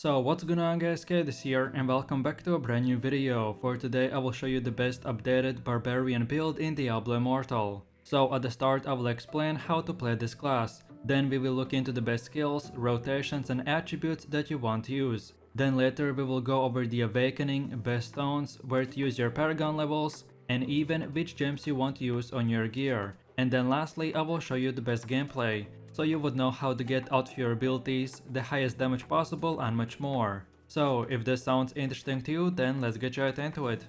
So what's going on guys, Kid here and welcome back to a brand new video. For today I will show you the best updated Barbarian build in Diablo Immortal. So at the start I will explain how to play this class, then we will look into the best skills, rotations and attributes that you want to use. Then later we will go over the awakening, best stones, where to use your paragon levels, and even which gems you want to use on your gear. And then lastly I will show you the best gameplay, so you would know how to get out of your abilities, the highest damage possible and much more. So if this sounds interesting to you, then let's get right into it.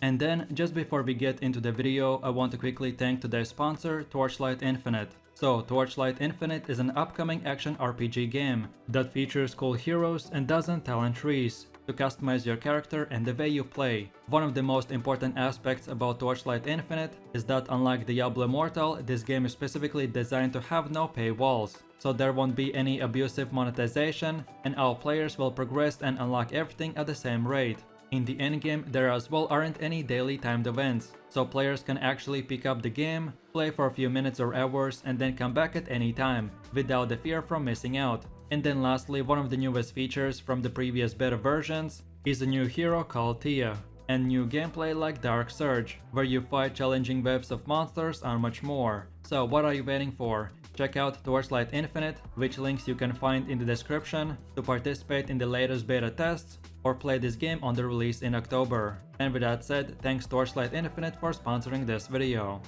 And then, just before we get into the video, I want to quickly thank today's sponsor, Torchlight Infinite. So, Torchlight Infinite is an upcoming action RPG game that features cool heroes and dozen talent trees to customize your character and the way you play. One of the most important aspects about Torchlight Infinite is that unlike Diablo Immortal, this game is specifically designed to have no paywalls. So there won't be any abusive monetization, and all players will progress and unlock everything at the same rate. In the endgame, there as well aren't any daily timed events, so players can actually pick up the game, play for a few minutes or hours and then come back at any time, without the fear from missing out. And then lastly, one of the newest features from the previous beta versions is a new hero called Tia, and new gameplay like Dark Surge, where you fight challenging waves of monsters and much more. So what are you waiting for? Check out Torchlight Infinite, which links you can find in the description, to participate in the latest beta tests or play this game on the release in October. And with that said, thanks Torchlight Infinite for sponsoring this video.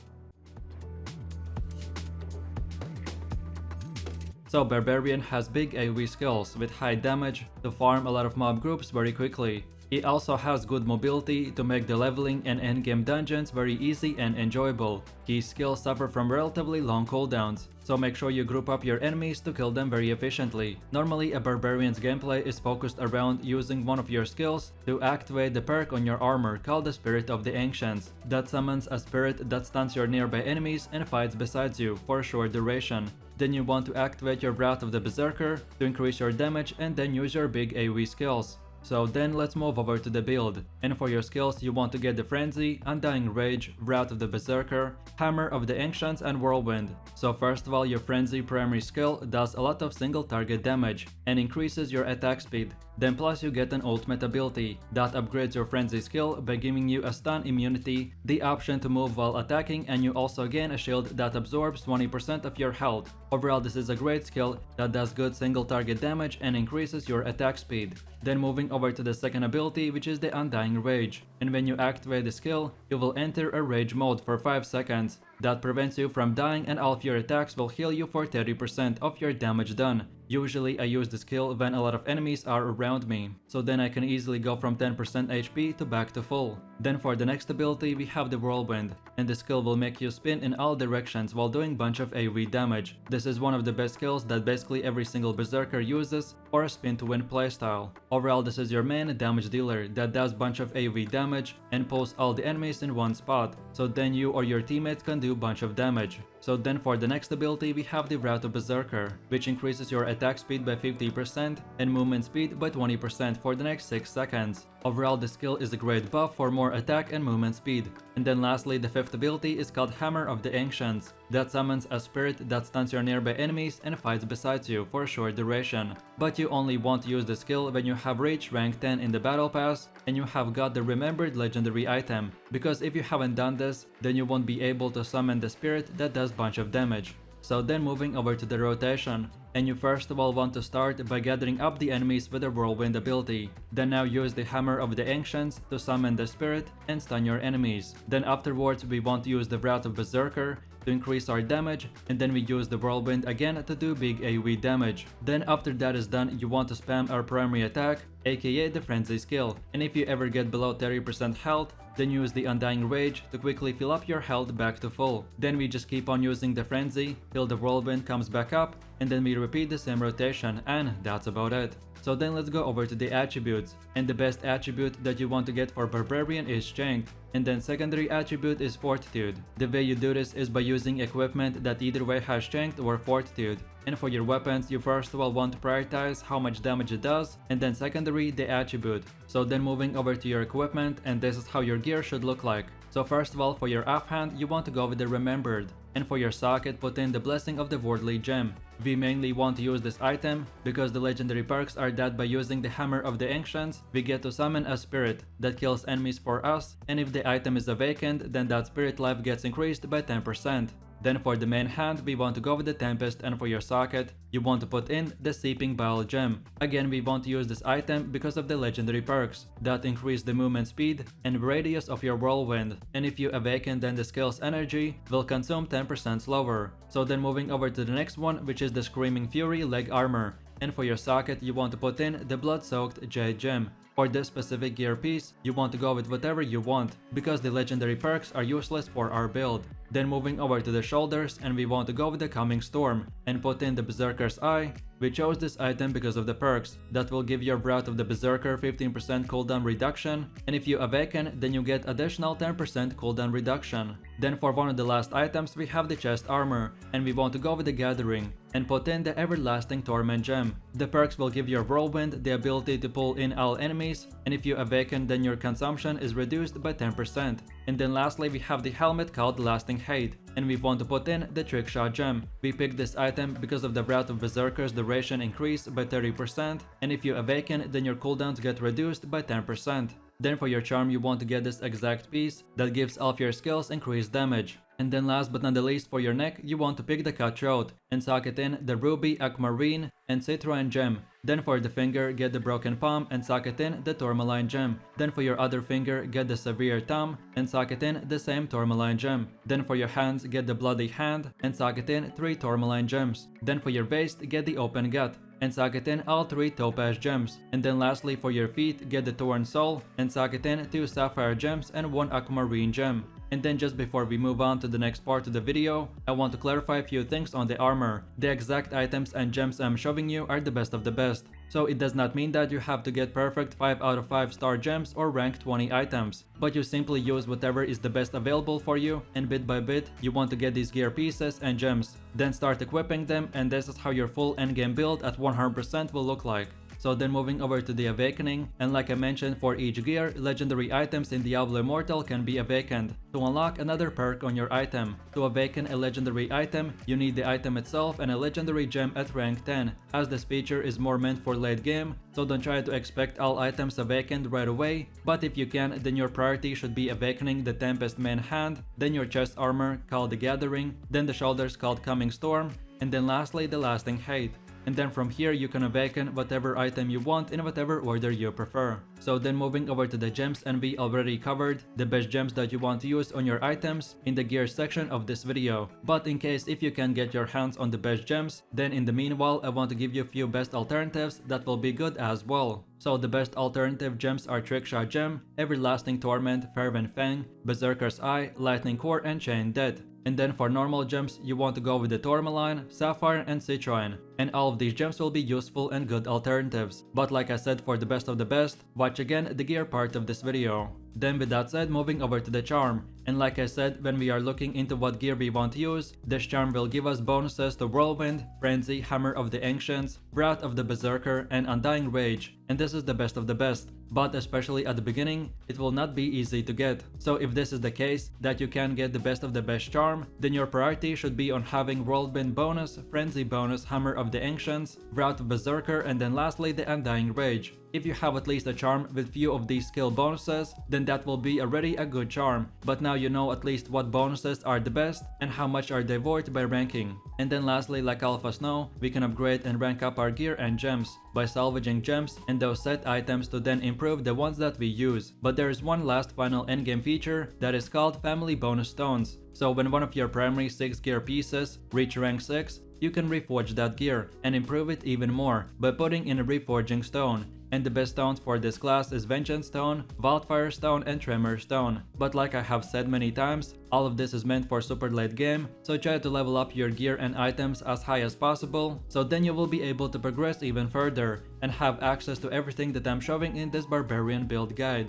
So Barbarian has big AoE skills with high damage to farm a lot of mob groups very quickly. He also has good mobility to make the leveling and endgame dungeons very easy and enjoyable. His skills suffer from relatively long cooldowns, so make sure you group up your enemies to kill them very efficiently. Normally a Barbarian's gameplay is focused around using one of your skills to activate the perk on your armor called the Spirit of the Ancients, that summons a spirit that stuns your nearby enemies and fights beside you for a short duration. Then you want to activate your Wrath of the Berserker to increase your damage and then use your big AoE skills. So then let's move over to the build, and for your skills you want to get the Frenzy, Undying Rage, Wrath of the Berserker, Hammer of the Ancients and Whirlwind. So first of all, your Frenzy primary skill does a lot of single target damage and increases your attack speed. Then plus you get an ultimate ability that upgrades your Frenzy skill by giving you a stun immunity, the option to move while attacking, and you also gain a shield that absorbs 20% of your health. Overall this is a great skill that does good single target damage and increases your attack speed. Then moving over to the second ability, which is the Undying Rage, and when you activate the skill, you will enter a rage mode for 5 seconds. That prevents you from dying and all of your attacks will heal you for 30% of your damage done. Usually I use the skill when a lot of enemies are around me, so then I can easily go from 10% HP to back to full. Then for the next ability we have the Whirlwind, and the skill will make you spin in all directions while doing bunch of AoE damage. This is one of the best skills that basically every single berserker uses for a spin to win playstyle. Overall this is your main damage dealer that does bunch of AoE damage and pulls all the enemies in one spot, so then you or your teammates can do bunch of damage. So then for the next ability we have the Wrath of Berserker, which increases your attack speed by 50% and movement speed by 20% for the next 6 seconds. Overall the skill is a great buff for more attack and movement speed. And then lastly the fifth ability is called Hammer of the Ancients, that summons a spirit that stuns your nearby enemies and fights beside you for a short duration. But you only want to use the skill when you have reached rank 10 in the battle pass and you have got the remembered legendary item, because if you haven't done this then you won't be able to summon the spirit that does bunch of damage. So then moving over to the rotation, and you first of all want to start by gathering up the enemies with the Whirlwind ability. Then now use the Hammer of the Ancients to summon the spirit and stun your enemies. Then afterwards we want to use the Wrath of Berserker to increase our damage, and then we use the Whirlwind again to do big AoE damage. Then after that is done you want to spam our primary attack, aka the Frenzy skill, and if you ever get below 30% health, then use the Undying Rage to quickly fill up your health back to full. Then we just keep on using the Frenzy till the Whirlwind comes back up, and then we repeat the same rotation, and that's about it. So then let's go over to the attributes, and the best attribute that you want to get for Barbarian is Strength, and then secondary attribute is Fortitude. The way you do this is by using equipment that either way has Strength or Fortitude. And for your weapons, you first of all want to prioritize how much damage it does, and then secondary the attribute. So then moving over to your equipment, and this is how your gear should look like. So first of all, for your offhand you want to go with the Remembered, and for your socket put in the Blessing of the Worldly Gem, We mainly want to use this item because the legendary perks are that by using the Hammer of the Ancients, we get to summon a spirit that kills enemies for us, and if the item is awakened, then that spirit life gets increased by 10%. Then for the main hand, we want to go with the Tempest, and for your socket, you want to put in the Seeping Bile gem. Again, we want to use this item because of the legendary perks that increase the movement speed and radius of your whirlwind, and if you awaken, then the skill's energy will consume 10% slower. So then moving over to the next one, which is the Screaming Fury leg armor, and for your socket, you want to put in the Blood-Soaked Jade gem. For this specific gear piece, you want to go with whatever you want, because the legendary perks are useless for our build. Then moving over to the shoulders, and we want to go with the Coming Storm and put in the Berserker's Eye. We chose this item because of the perks that will give your Wrath of the Berserker 15% cooldown reduction, and if you awaken, then you get additional 10% cooldown reduction. Then for one of the last items, we have the chest armor, and we want to go with the Gathering and put in the Everlasting Torment gem. The perks will give your whirlwind the ability to pull in all enemies, and if you awaken, then your consumption is reduced by 10%. And then lastly, we have the helmet called Lasting Hate, and we want to put in the Trickshot gem. We picked this item because of the Wrath of Berserker's duration increase by 30%, and if you awaken, then your cooldowns get reduced by 10%. Then for your charm, you want to get this exact piece that gives all of your skills increased damage. And then last but not the least, for your neck, you want to pick the Cutthroat and socket in the Ruby, Aquamarine, and Citroen gem. Then for the finger, get the Broken Palm and socket in the Tourmaline gem. Then for your other finger, get the Severe Thumb and socket in the same Tourmaline gem. Then for your hands, get the Bloody Hand and socket in 3 Tourmaline gems. Then for your waist, get the Open Gut and socket in all 3 Topaz gems. And then lastly, for your feet, get the Torn Soul and socket in 2 Sapphire gems and 1 Aquamarine gem. And then just before we move on to the next part of the video, I want to clarify a few things on the armor. The exact items and gems I'm showing you are the best of the best. So it does not mean that you have to get perfect 5 out of 5 star gems or rank 20 items, but you simply use whatever is the best available for you, and bit by bit you want to get these gear pieces and gems. Then start equipping them, and this is how your full endgame build at 100% will look like. So then moving over to the awakening, and like I mentioned, for each gear, legendary items in Diablo Immortal can be awakened to unlock another perk on your item. To awaken a legendary item, you need the item itself and a legendary gem at rank 10, as this feature is more meant for late game, so don't try to expect all items awakened right away, but if you can, then your priority should be awakening the Tempest main hand, then your chest armor called the Gathering, then the shoulders called Coming Storm, and then lastly the Lasting Hate. And then from here you can awaken whatever item you want in whatever order you prefer. So then moving over to the gems, and we already covered the best gems that you want to use on your items in the gear section of this video. But in case if you can get your hands on the best gems, then in the meanwhile I want to give you a few best alternatives that will be good as well. So the best alternative gems are Trickshot Gem, Everlasting Torment, Fervent Fang, Berserker's Eye, Lightning Core, and Chain Death. And then for normal gems, you want to go with the Tourmaline, Sapphire, and Citroen. And all of these gems will be useful and good alternatives. But like I said, for the best of the best, watch again the gear part of this video. Then with that said, moving over to the charm. And like I said, when we are looking into what gear we want to use, this charm will give us bonuses to Whirlwind, Frenzy, Hammer of the Ancients, Wrath of the Berserker, and Undying Rage. And this is the best of the best. But especially at the beginning, it will not be easy to get. So if this is the case, that you can get the best of the best charm, then your priority should be on having Whirlwind bonus, Frenzy bonus, Hammer of the Ancients, Wrath of Berserker, and then lastly the Undying Rage. If you have at least a charm with few of these skill bonuses, then that will be already a good charm. But now you know at least what bonuses are the best and how much are they worth by ranking. And then lastly, like all of us know, we can upgrade and rank up our gear and gems by salvaging gems and those set items to then improve the ones that we use. But there is one last final endgame feature that is called Family Bonus Stones. So when one of your primary 6 gear pieces reach rank 6, you can reforge that gear and improve it even more by putting in a reforging stone. And the best stones for this class is Vengeance Stone, Wildfire Stone, and Tremor Stone. But like I have said many times, all of this is meant for super late game, so try to level up your gear and items as high as possible, so then you will be able to progress even further and have access to everything that I'm showing in this Barbarian build guide.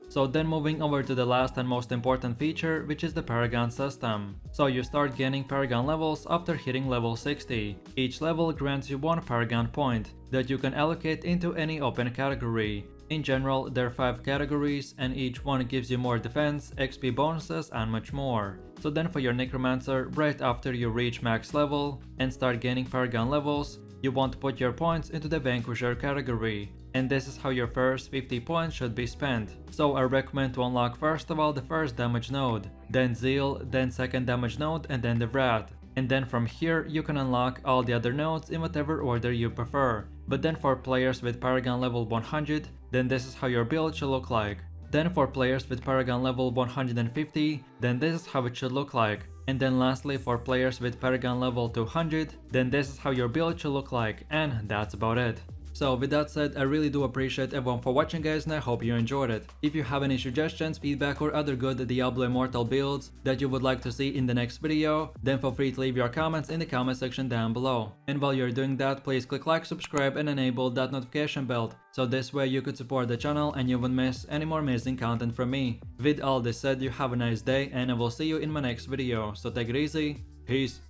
So then moving over to the last and most important feature, which is the paragon system. So you start gaining paragon levels after hitting level 60. Each level grants you 1 paragon point that you can allocate into any open category. In general, there are 5 categories and each one gives you more defense, XP bonuses and much more. So then for your Necromancer, right after you reach max level and start gaining paragon levels, you want to put your points into the Vanquisher category. And this is how your first 50 points should be spent. So I recommend to unlock first of all the first damage node, then Zeal, then second damage node and then the Wrath. And then from here you can unlock all the other nodes in whatever order you prefer. But then for players with paragon level 100, then this is how your build should look like. Then for players with paragon level 150, then this is how it should look like. And then lastly for players with paragon level 200, then this is how your build should look like, and that's about it. So with that said, I really do appreciate everyone for watching guys and I hope you enjoyed it. If you have any suggestions, feedback or other good Diablo Immortal builds that you would like to see in the next video, then feel free to leave your comments in the comment section down below. And while you're doing that, please click like, subscribe and enable that notification bell, so this way you could support the channel and you won't miss any more amazing content from me. With all this said, you have a nice day and I will see you in my next video, so take it easy, peace.